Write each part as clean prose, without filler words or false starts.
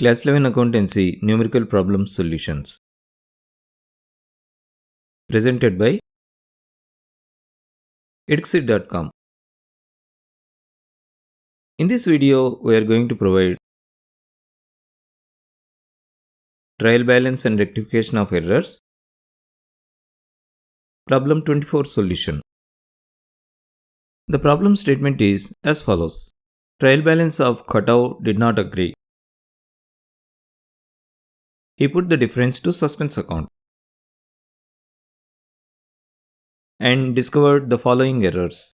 Class 11 Accountancy Numerical Problem Solutions. Presented by Eduxir.com. In this video, we are going to provide trial balance and rectification of errors. Problem 24 solution. The problem statement is as follows. Trial balance of Khatau did not agree. He put the difference to suspense account and discovered the following errors.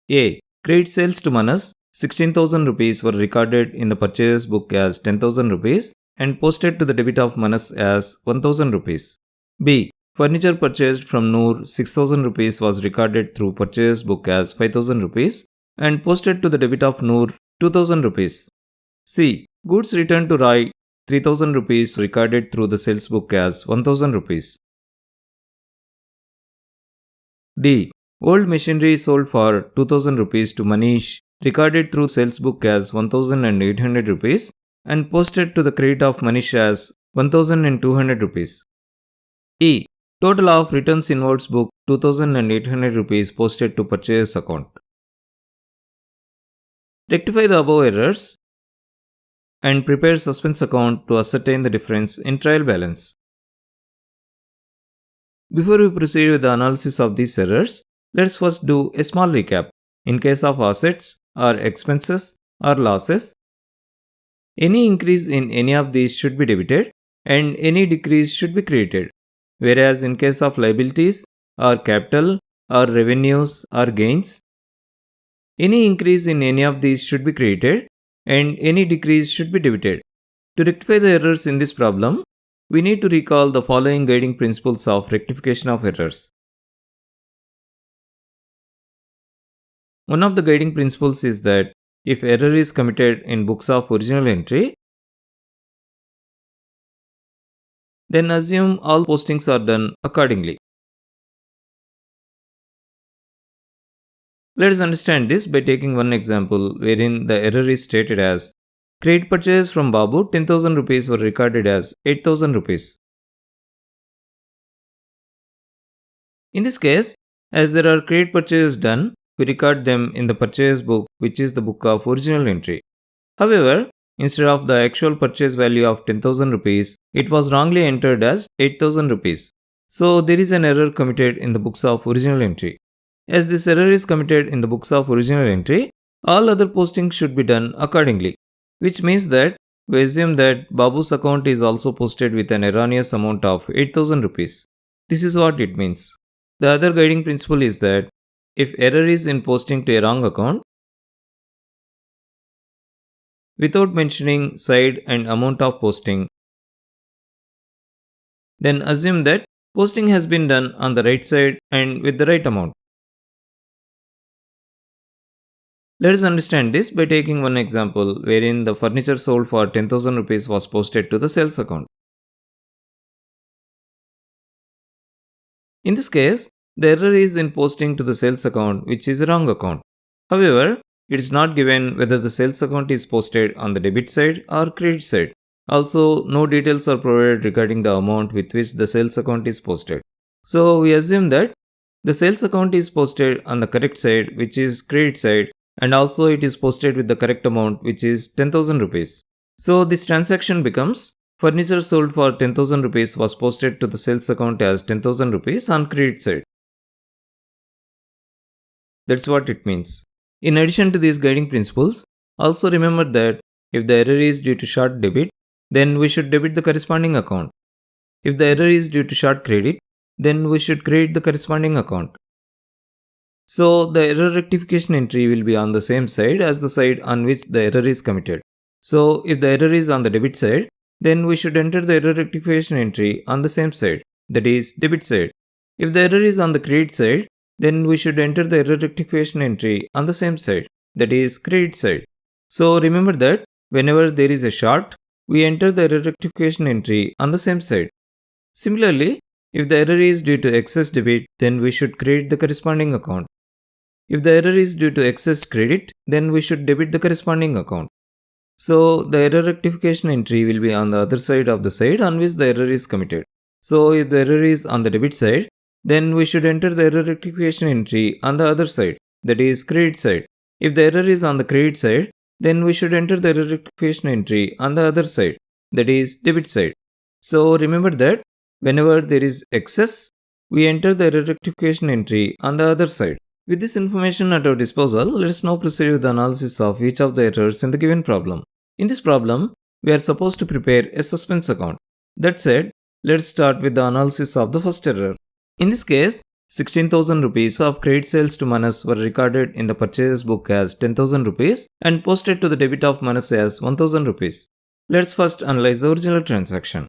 A. Credit sales to Maneesh 16,000 rupees were recorded in the purchase book as 10,000 rupees and posted to the debit of Maneesh as 1,000 rupees. B. Furniture purchased from Noor 6,000 rupees was recorded through purchase book as 5,000 rupees and posted to the debit of Noor 2,000 rupees. C. Goods returned to Rai 3,000 rupees recorded through the sales book as 1,000 rupees. D. Old machinery sold for 2,000 rupees to Manish recorded through sales book as 1,800 rupees and posted to the credit of Manish as 1,200 rupees. E. Total of returns inwards book 2,800 rupees posted to purchase account. Rectify the above errors and prepare suspense account to ascertain the difference in trial balance. Before we proceed with the analysis of these errors, let's first do a small recap. In case of assets or expenses or losses, any increase in any of these should be debited and any decrease should be credited. Whereas in case of liabilities or capital or revenues or gains, any increase in any of these should be credited and any decrease should be debited. To rectify the errors in this problem, we need to recall the following guiding principles of rectification of errors. One of the guiding principles is that if error is committed in books of original entry, then assume all postings are done accordingly. Let us understand this by taking one example wherein the error is stated as credit purchase from Babu 10,000 rupees were recorded as 8,000 rupees. In this case, as there are credit purchases done, we record them in the purchase book, which is the book of original entry. However, instead of the actual purchase value of 10,000 rupees, it was wrongly entered as 8,000 rupees. So there is an error committed in the books of original entry. As this error is committed in the books of original entry, all other postings should be done accordingly, which means that we assume that Babu's account is also posted with an erroneous amount of 8,000 rupees. This is what it means. The other guiding principle is that if error is in posting to a wrong account, without mentioning side and amount of posting, then assume that posting has been done on the right side and with the right amount. Let us understand this by taking one example wherein the furniture sold for 10,000 rupees was posted to the sales account. In this case, the error is in posting to the sales account, which is a wrong account. However, it is not given whether the sales account is posted on the debit side or credit side. Also, no details are provided regarding the amount with which the sales account is posted. So, we assume that the sales account is posted on the correct side, which is credit side, and also it is posted with the correct amount, which is 10,000 rupees. So, this transaction becomes furniture sold for 10,000 rupees was posted to the sales account as 10,000 rupees on credit side. That's what it means. In addition to these guiding principles, also remember that if the error is due to short debit, then we should debit the corresponding account. If the error is due to short credit, then we should credit the corresponding account. So the error rectification entry will be on the same side as the side on which the error is committed. So if the error is on the debit side, then we should enter the error rectification entry on the same side, that is debit side. If the error is on the credit side, then we should enter the error rectification entry on the same side, that is credit side. So remember that whenever there is a short, we enter the error rectification entry on the same side. Similarly, if the error is due to excess debit, then we should credit the corresponding account. If the error is due to excess credit, then we should debit the corresponding account. So the error rectification entry will be on the other side of the side on which the error is committed. So if the error is on the debit side, then we should enter the error rectification entry on the other side, that is credit side. If the error is on the credit side, then we should enter the error rectification entry on the other side, that is debit side. So remember that whenever there is excess, we enter the error rectification entry on the other side. With this information at our disposal, let us now proceed with the analysis of each of the errors in the given problem. In this problem, we are supposed to prepare a suspense account. That said, let's start with the analysis of the first error. In this case, 16,000 rupees of credit sales to Maneesh were recorded in the purchase book as 10,000 rupees and posted to the debit of Maneesh as 1,000 rupees. Let's first analyze the original transaction.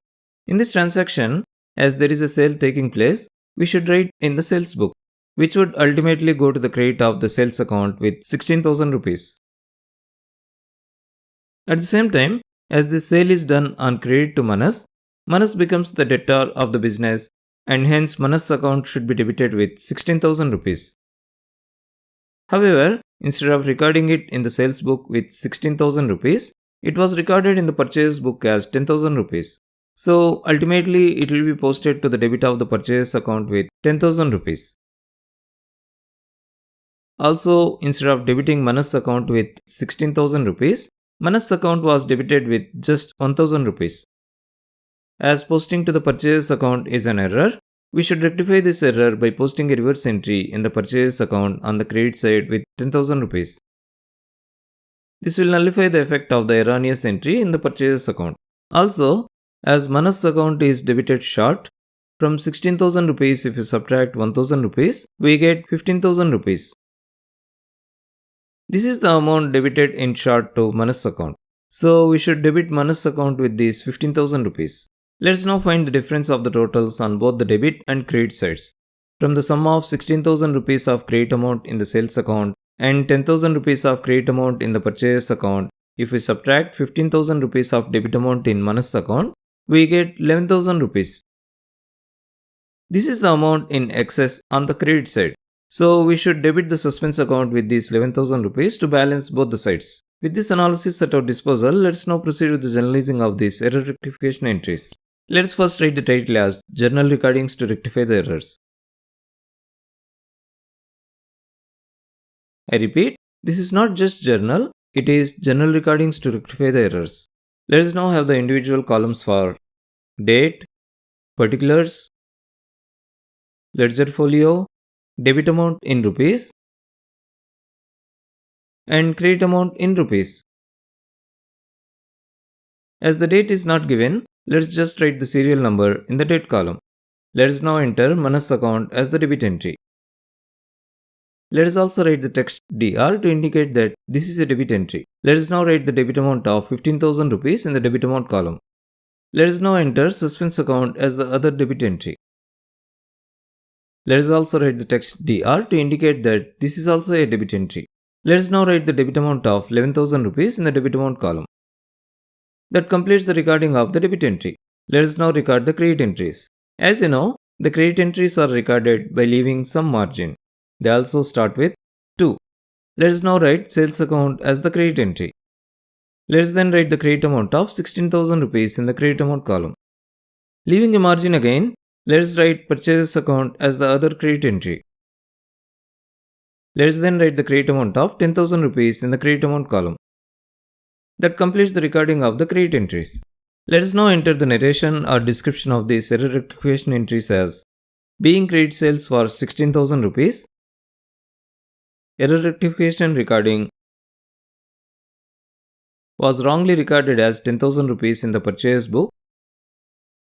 In this transaction, as there is a sale taking place, we should write in the sales book, which would ultimately go to the credit of the sales account with 16,000 rupees. At the same time, as this sale is done on credit to Maneesh, Maneesh becomes the debtor of the business and hence Manesh's account should be debited with 16,000 rupees. However, instead of recording it in the sales book with 16,000 rupees, it was recorded in the purchase book as 10,000 rupees. So ultimately, it will be posted to the debit of the purchase account with 10,000 rupees. Also, instead of debiting Manesh's account with 16,000 rupees, Manesh's account was debited with just 1,000 rupees. As posting to the purchase account is an error, we should rectify this error by posting a reverse entry in the purchase account on the credit side with 10,000 rupees. This will nullify the effect of the erroneous entry in the purchase account. Also, as Manesh's account is debited short, from 16,000 rupees if you subtract 1,000 rupees, we get 15,000 rupees. This is the amount debited in short to Manesh's account. So we should debit Manesh's account with these 15,000 rupees. Let's now find the difference of the totals on both the debit and credit sides. From the sum of 16,000 rupees of credit amount in the sales account and 10,000 rupees of credit amount in the purchase account, if we subtract 15,000 rupees of debit amount in Manesh's account, we get 11,000 rupees. This is the amount in excess on the credit side. So we should debit the suspense account with these 11,000 rupees to balance both the sides. With this analysis at our disposal, let's now proceed with the journalizing of these error rectification entries. Let's first write the title as Journal Recordings to rectify the errors. I repeat, this is not just journal, it is Journal Recordings to rectify the errors. Let us now have the individual columns for date, particulars, ledger folio, debit amount in rupees, and credit amount in rupees. As the date is not given, let's just write the serial number in the date column. Let us now enter Manesh's account as the debit entry. Let us also write the text DR to indicate that this is a debit entry. Let us now write the debit amount of 15,000 rupees in the debit amount column. Let us now enter suspense account as the other debit entry. Let us also write the text DR to indicate that this is also a debit entry. Let us now write the debit amount of 11,000 rupees in the debit amount column. That completes the recording of the debit entry. Let us now record the credit entries. As you know, the credit entries are recorded by leaving some margin. They also start with 2. Let us now write sales account as the credit entry. Let us then write the credit amount of 16,000 rupees in the credit amount column. Leaving a margin again, let us write purchases account as the other credit entry. Let us then write the credit amount of 10,000 rupees in the credit amount column. That completes the recording of the credit entries. Let us now enter the narration or description of these error rectification entries as being credit sales for 16,000 rupees, error rectification recording was wrongly recorded as 10,000 rupees in the purchase book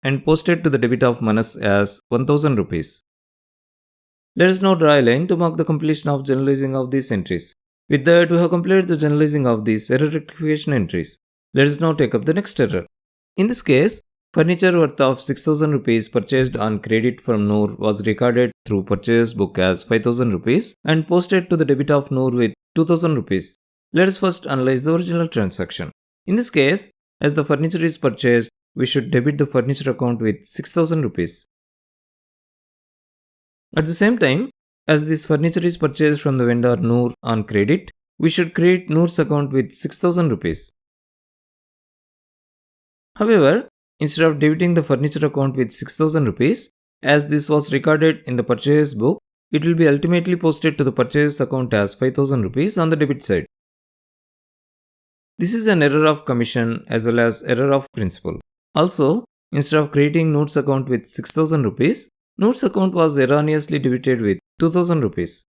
and posted to the debit of Maneesh as 1,000 rupees. Let us now draw a line to mark the completion of journalizing of these entries. With that, we have completed the journalizing of these error rectification entries. Let us now take up the next error. In this case, furniture worth of 6,000 rupees purchased on credit from Noor was recorded through purchase book as 5,000 rupees and posted to the debit of Noor with 2,000 rupees. Let us first analyze the original transaction. In this case, as the furniture is purchased, we should debit the furniture account with 6,000 rupees. At the same time, as this furniture is purchased from the vendor Noor on credit, we should create Noor's account with 6000 rupees. However, instead of debiting the furniture account with 6000 rupees, as this was recorded in the purchase book, it will be ultimately posted to the purchase account as 5000 rupees on the debit side. This is an error of commission as well as error of principle. Also, instead of creating Noor's account with 6000 rupees, Noor's account was erroneously debited with 2000 rupees.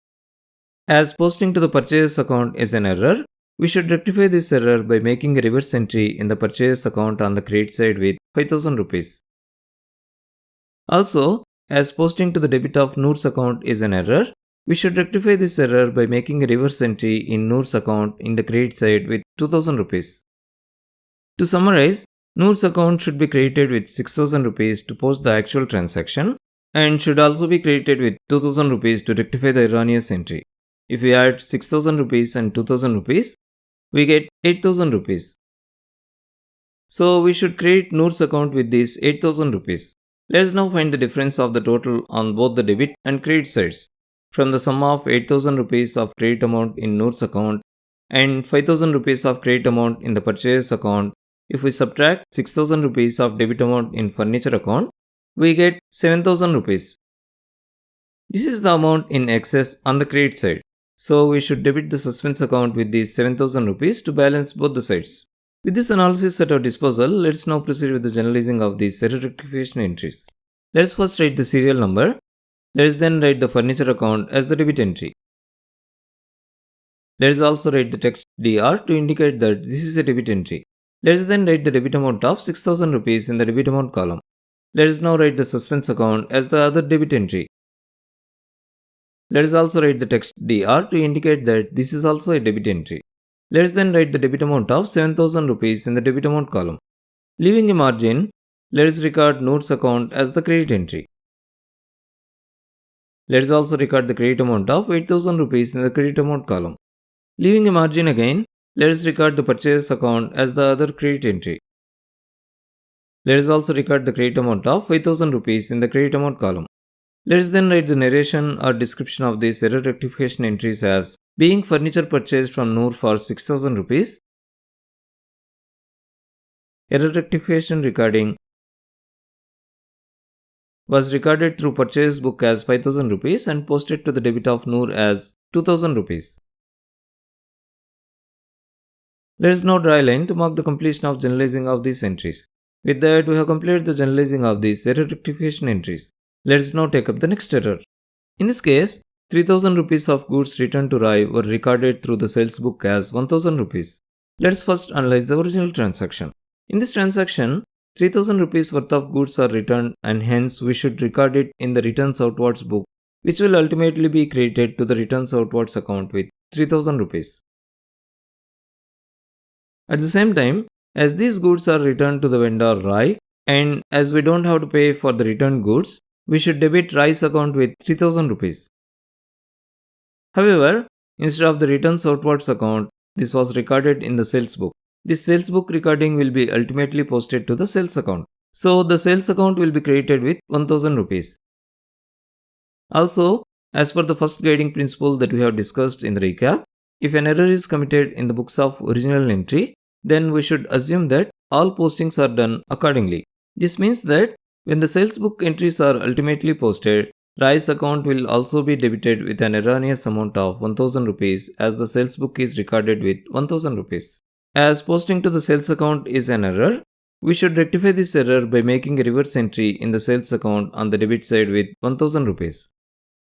As posting to the purchase account is an error, we should rectify this error by making a reverse entry in the purchase account on the credit side with 5000 rupees. Also, as posting to the debit of Noor's account is an error, we should rectify this error by making a reverse entry in Noor's account in the credit side with 2000 rupees. To summarize, Noor's account should be created with 6000 rupees to post the actual transaction and should also be created with 2000 rupees to rectify the erroneous entry. If we add 6000 rupees and 2000 rupees, we get 8000 rupees. So we should create Noor's account with these 8000 rupees. Let's now find the difference of the total on both the debit and credit sides. From the sum of 8000 rupees of credit amount in Noor's account and 5000 rupees of credit amount in the purchase account, if we subtract 6000 rupees of debit amount in furniture account, we get 7000 rupees. This is the amount in excess on the credit side. So we should debit the suspense account with these 7000 rupees to balance both the sides. With this analysis at our disposal, let's now proceed with the generalizing of these error rectification entries. Let's first write the serial number. Let's then write the furniture account as the debit entry. Let's also write the text DR to indicate that this is a debit entry. Let's then write the debit amount of 6000 rupees in the debit amount column. Let's now write the suspense account as the other debit entry. Let's also write the text DR to indicate that this is also a debit entry. Let's then write the debit amount of 7000 rupees in the debit amount column. Leaving a margin, let's record Noor's account as the credit entry. Let's also record the credit amount of 8000 rupees in the credit amount column. Leaving a margin again, let's record the purchase account as the other credit entry. Let's also record the credit amount of 5000 rupees in the credit amount column. Let's then write the narration or description of these error rectification entries as being furniture purchased from Noor for 6000 rupees. Error rectification recording was recorded through purchase book as 5000 rupees and posted to the debit of Noor as 2000 rupees. Let's now draw a line to mark the completion of generalizing of these entries. With that, we have completed the generalizing of these error rectification entries. Let's now take up the next error. In this case, 3000 rupees of goods returned to Rai were recorded through the sales book as 1000 rupees. Let's first analyze the original transaction. In this transaction, 3000 rupees worth of goods are returned and hence we should record it in the returns outwards book, which will ultimately be credited to the returns outwards account with 3000 rupees. At the same time, as these goods are returned to the vendor Rai and as we don't have to pay for the returned goods, we should debit Rai's account with 3000 rupees. However, instead of the returns outwards account, this was recorded in the sales book. This sales book recording will be ultimately posted to the sales account. So the sales account will be created with 1000 rupees. Also, as per the first guiding principle that we have discussed in the recap, if an error is committed in the books of original entry, then we should assume that all postings are done accordingly. This means that when the sales book entries are ultimately posted, Rai's account will also be debited with an erroneous amount of 1000 rupees as the sales book is recorded with 1000 rupees. As posting to the sales account is an error, we should rectify this error by making a reverse entry in the sales account on the debit side with 1000 rupees.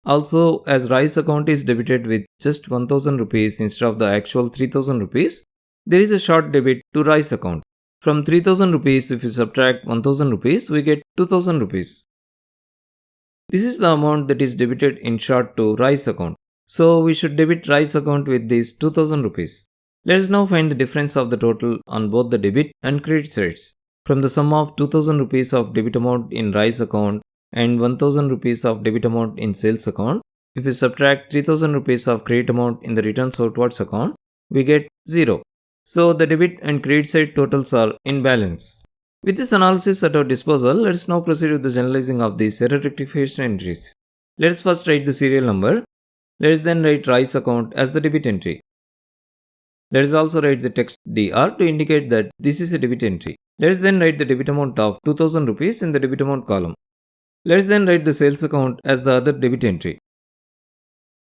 Also, as Rai's account is debited with just 1000 rupees instead of the actual 3000 rupees, there is a short debit to Rai's account. From 3000 rupees, if we subtract 1000 rupees, we get 2000 rupees. This is the amount that is debited in short to Rai's account. So we should debit Rai's account with these 2000 rupees. Let's now find the difference of the total on both the debit and credit sides. From the sum of 2000 rupees of debit amount in Rai's account and 1000 rupees of debit amount in sales account, if we subtract 3000 rupees of credit amount in the returns outwards account, we get 0. So the debit and credit side totals are in balance. With this analysis at our disposal, let's now proceed with the generalizing of these error rectification entries. Let's first write the serial number. Let us then write rice account as the debit entry. Let us also write the text DR to indicate that this is a debit entry. Let us then write the debit amount of 2000 rupees in the debit amount column. Let us then write the sales account as the other debit entry.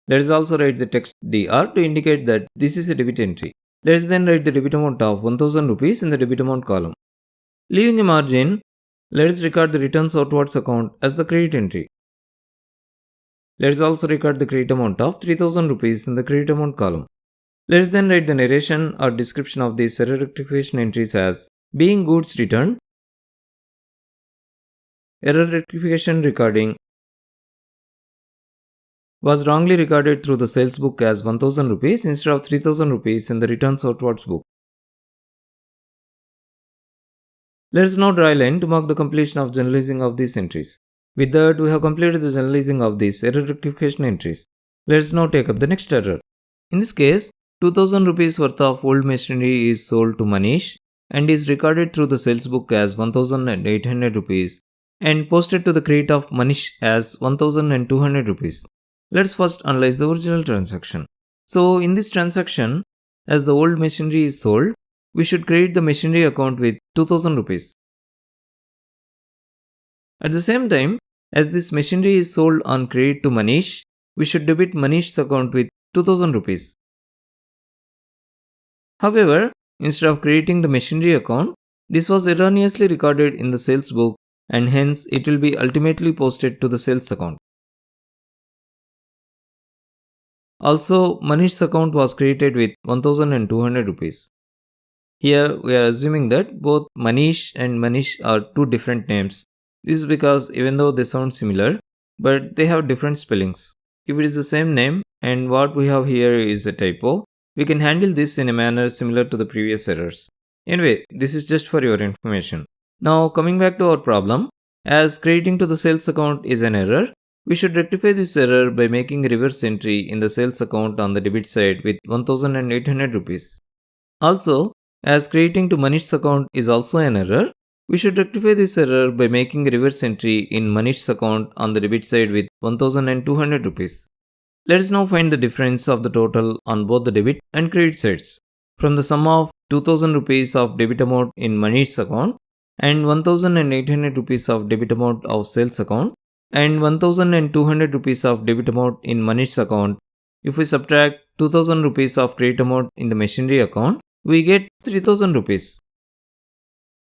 Let us also write the text DR to indicate that this is a debit entry. Let us then write the debit amount of 1000 rupees in the debit amount column. Leaving a margin, let us record the returns outwards account as the credit entry. Let us also record the credit amount of 3000 rupees in the credit amount column. Let us then write the narration or description of these error rectification entries as being goods returned, error rectification recording was wrongly recorded through the sales book as 1000 rupees instead of 3000 rupees in the returns outwards book. Let us now draw a line to mark the completion of journalizing of these entries. With that, we have completed the journalizing of these error rectification entries. Let us now take up the next error. In this case, 2000 rupees worth of old machinery is sold to Manish and is recorded through the sales book as 1800 rupees and posted to the credit of Manish as 1200 rupees. Let's first analyze the original transaction. So, in this transaction, as the old machinery is sold, we should credit the machinery account with 2000 rupees. At the same time, as this machinery is sold on credit to Manish, we should debit Manish's account with 2000 rupees. However, instead of crediting the machinery account, this was erroneously recorded in the sales book and hence it will be ultimately posted to the sales account. Also, Manish's account was credited with 1200 rupees. Here we are assuming that both Manish and Manish are two different names. This is because even though they sound similar, but they have different spellings. If it is the same name and what we have here is a typo, we can handle this in a manner similar to the previous errors. Anyway, this is just for your information. Now coming back to our problem, as crediting to the sales account is an error, we should rectify this error by making a reverse entry in the sales account on the debit side with 1800 rupees. Also, as crediting to Manish's account is also an error, we should rectify this error by making a reverse entry in Manish's account on the debit side with 1200 rupees. Let us now find the difference of the total on both the debit and credit sides. From the sum of 2000 rupees of debit amount in Manish's account and 1800 rupees of debit amount of sales account and 1200 rupees of debit amount in Manish's account, if we subtract 2000 rupees of credit amount in the machinery account, we get 3000 rupees.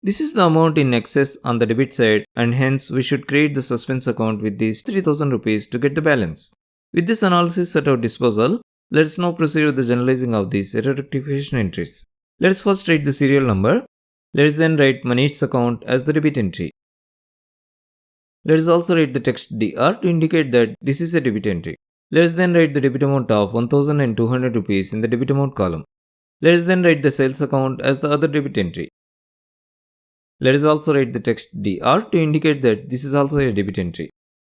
This is the amount in excess on the debit side and hence we should create the suspense account with these 3000 rupees to get the balance. With this analysis at our disposal, let us now proceed with the generalizing of these error rectification entries. Let us first write the serial number. Let us then write Manish's account as the debit entry. Let us also write the text DR to indicate that this is a debit entry. Let us then write the debit amount of 1200 rupees in the debit amount column. Let us then write the sales account as the other debit entry. Let us also write the text DR to indicate that this is also a debit entry.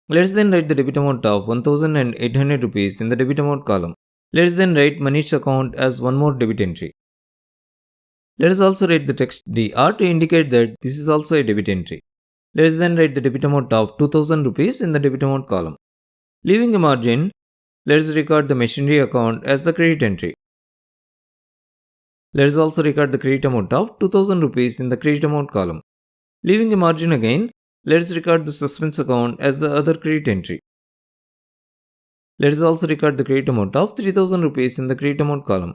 Let us then write the debit amount of 1800 rupees in the debit amount column. Let us then write Manish's account as one more debit entry. Let us also write the text DR to indicate that this is also a debit entry. Let us then write the debit amount of 2000 rupees in the debit amount column. Leaving a margin, let us record the machinery account as the credit entry. Let us also record the credit amount of 2000 rupees in the credit amount column. Leaving a margin again, let us record the suspense account as the other credit entry. Let us also record the credit amount of 3000 rupees in the credit amount column.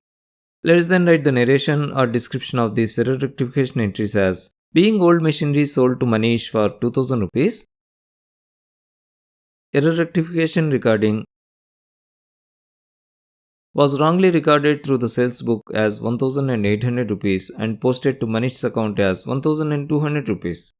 Let us then write the narration or description of these error rectification entries as being old machinery sold to Manish for 2000 rupees. Error rectification recording was wrongly recorded through the sales book as 1800 rupees and posted to Manish's account as 1200 rupees.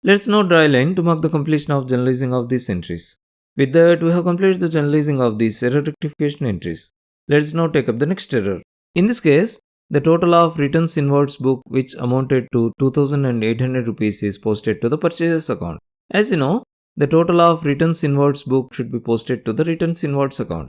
Let's now draw a line to mark the completion of journalizing of these entries. With that, we have completed the journalizing of these error rectification entries. Let's now take up the next error. In this case, the total of returns inwards book which amounted to 2800 rupees is posted to the purchases account. As you know, the total of returns inwards book should be posted to the returns inwards account.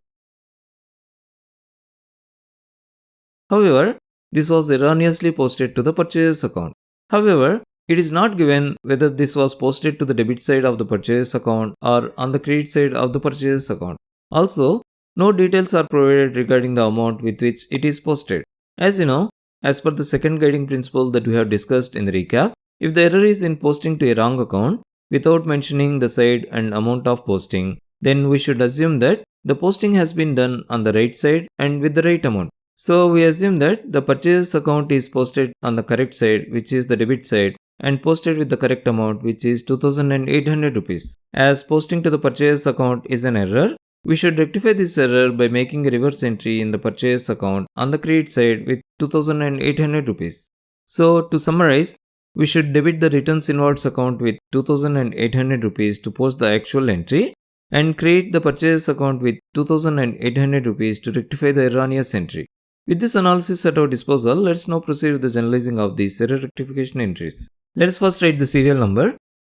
However, this was erroneously posted to the purchases account. However, it is not given whether this was posted to the debit side of the purchases account or on the credit side of the purchases account. Also, no details are provided regarding the amount with which it is posted. As you know, as per the second guiding principle that we have discussed in the recap, if the error is in posting to a wrong account without mentioning the side and amount of posting, then we should assume that the posting has been done on the right side and with the right amount. So we assume that the purchase account is posted on the correct side, which is the debit side, and posted with the correct amount, which is 2800 rupees. As posting to the purchase account is an error, we should rectify this error by making a reverse entry in the purchase account on the credit side with 2800 rupees. So to summarize, we should debit the returns inwards account with 2800 rupees to post the actual entry and create the purchase account with 2800 rupees to rectify the erroneous entry. With this analysis at our disposal, let's now proceed with the generalizing of these error rectification entries. Let us first write the serial number.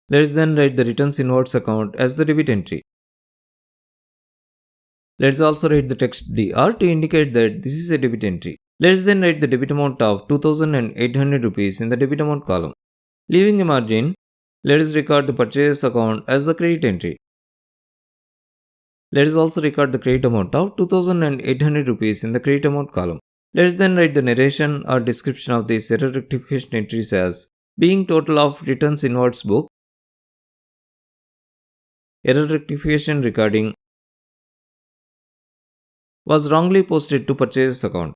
Let us then write the returns inwards account as the debit entry. Let us also write the text DR to indicate that this is a debit entry. Let us then write the debit amount of 2800 rupees in the debit amount column. Leaving a margin, let us record the purchase account as the credit entry. Let us also record the credit amount of 2800 rupees in the credit amount column. Let us then write the narration or description of these error rectification entries as being total of returns inwards book, error rectification recording was wrongly posted to purchase account.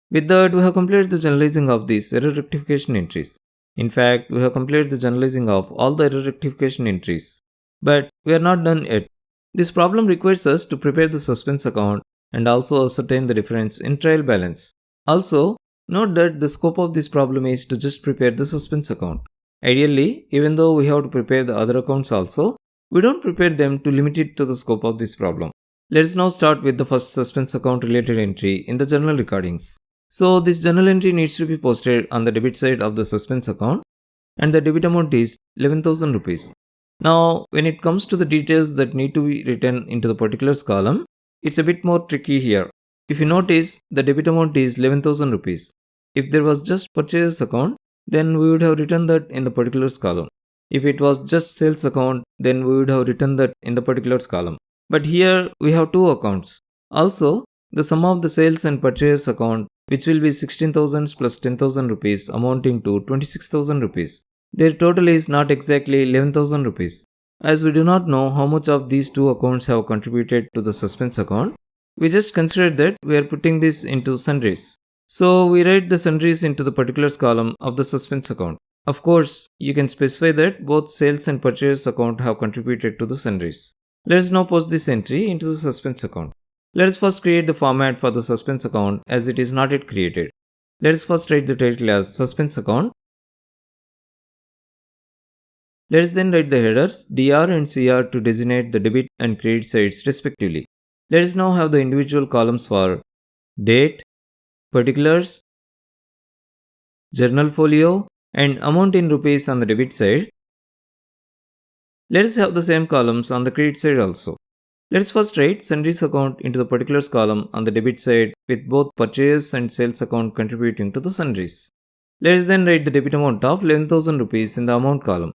With that, we have completed the generalizing of these error rectification entries. In fact, we have completed the generalizing of all the error rectification entries. But we are not done yet. This problem requires us to prepare the suspense account and also ascertain the difference in trial balance. Also, note that the scope of this problem is to just prepare the suspense account. Ideally, even though we have to prepare the other accounts also, we don't prepare them to limit it to the scope of this problem. Let us now start with the first suspense account related entry in the journal recordings. So this journal entry needs to be posted on the debit side of the suspense account and the debit amount is 11,000 rupees. Now, when it comes to the details that need to be written into the particulars column, it's a bit more tricky here. If you notice, the debit amount is 11,000 rupees. If there was just purchase account, then we would have written that in the particulars column. If it was just sales account, then we would have written that in the particulars column. But here we have two accounts. Also, the sum of the sales and purchase account, which will be 16,000 plus 10,000 rupees amounting to 26,000 rupees. Their total is not exactly 11,000 rupees. As we do not know how much of these two accounts have contributed to the suspense account, we just consider that we are putting this into sundries. So we write the sundries into the particulars column of the suspense account. Of course, you can specify that both sales and purchase account have contributed to the sundries. Let us now post this entry into the suspense account. Let us first create the format for the suspense account as it is not yet created. Let us first write the title as suspense account. Let us then write the headers DR and CR to designate the debit and credit sides respectively. Let us now have the individual columns for date, particulars, journal folio, and amount in rupees on the debit side. Let us have the same columns on the credit side also. Let us first write sundries account into the particulars column on the debit side with both purchase and sales account contributing to the sundries. Let us then write the debit amount of 11,000 rupees in the amount column.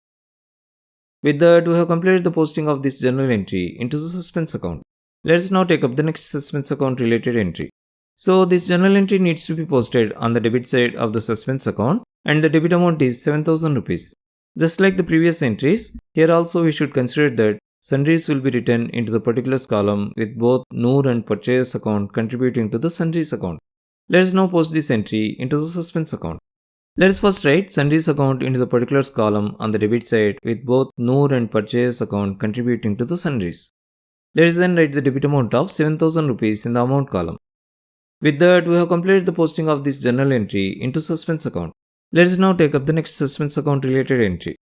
With that, we have completed the posting of this journal entry into the suspense account. Let us now take up the next suspense account related entry. So this journal entry needs to be posted on the debit side of the suspense account and the debit amount is 7,000 rupees. Just like the previous entries, here also we should consider that sundries will be written into the particulars column with both Noor and purchase account contributing to the sundries account. Let us now post this entry into the suspense account. Let us first write sundries account into the particulars column on the debit side with both Noor and purchase account contributing to the sundries. Let us then write the debit amount of 7,000 rupees in the amount column. With that, we have completed the posting of this journal entry into suspense account. Let us now take up the next suspense account related entry.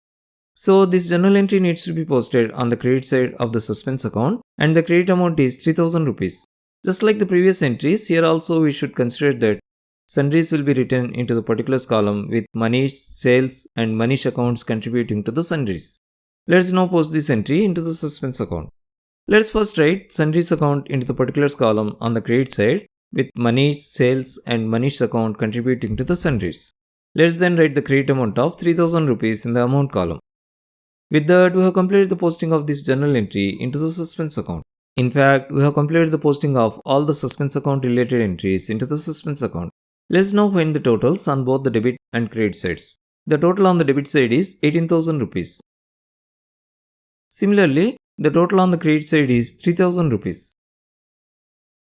So this journal entry needs to be posted on the credit side of the suspense account and the credit amount is 3,000 rupees. Just like the previous entries, here also we should consider that sundries will be written into the particulars column with Manish, sales and Manish accounts contributing to the sundries. Let us now post this entry into the suspense account. Let us first write sundries account into the particulars column on the credit side with Manish, sales and Manish account contributing to the sundries. Let us then write the credit amount of 3,000 rupees in the amount column. With that, we have completed the posting of this journal entry into the suspense account. In fact, we have completed the posting of all the suspense account related entries into the suspense account. Let's now find the totals on both the debit and credit sides. The total on the debit side is 18,000 rupees. Similarly, the total on the credit side is 3,000 rupees.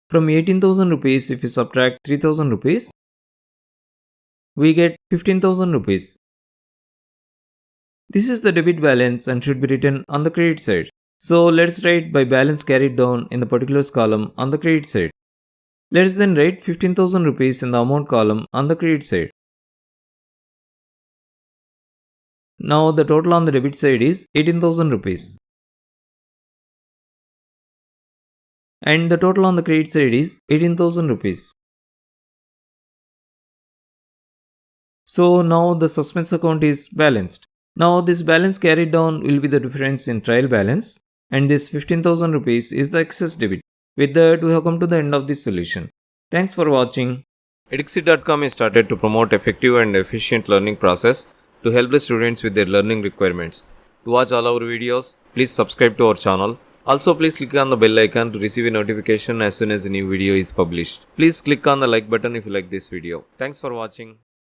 From 18,000 rupees, if we subtract 3,000 rupees, we get 15,000 rupees. This is the debit balance and should be written on the credit side. So let's write by balance carried down in the particulars column on the credit side. Let's then write 15,000 rupees in the amount column on the credit side. Now the total on the debit side is 18,000 rupees. And the total on the credit side is 18,000 rupees. So now the suspense account is balanced. Now this balance carried down will be the difference in trial balance, and this 15,000 rupees is the excess debit. With that, we have come to the end of this solution. Thanks for watching. Eduxir.com is started to promote effective and efficient learning process to help the students with their learning requirements. To watch all our videos, please subscribe to our channel. Also, please click on the bell icon to receive a notification as soon as a new video is published. Please click on the like button if you like this video. Thanks for watching.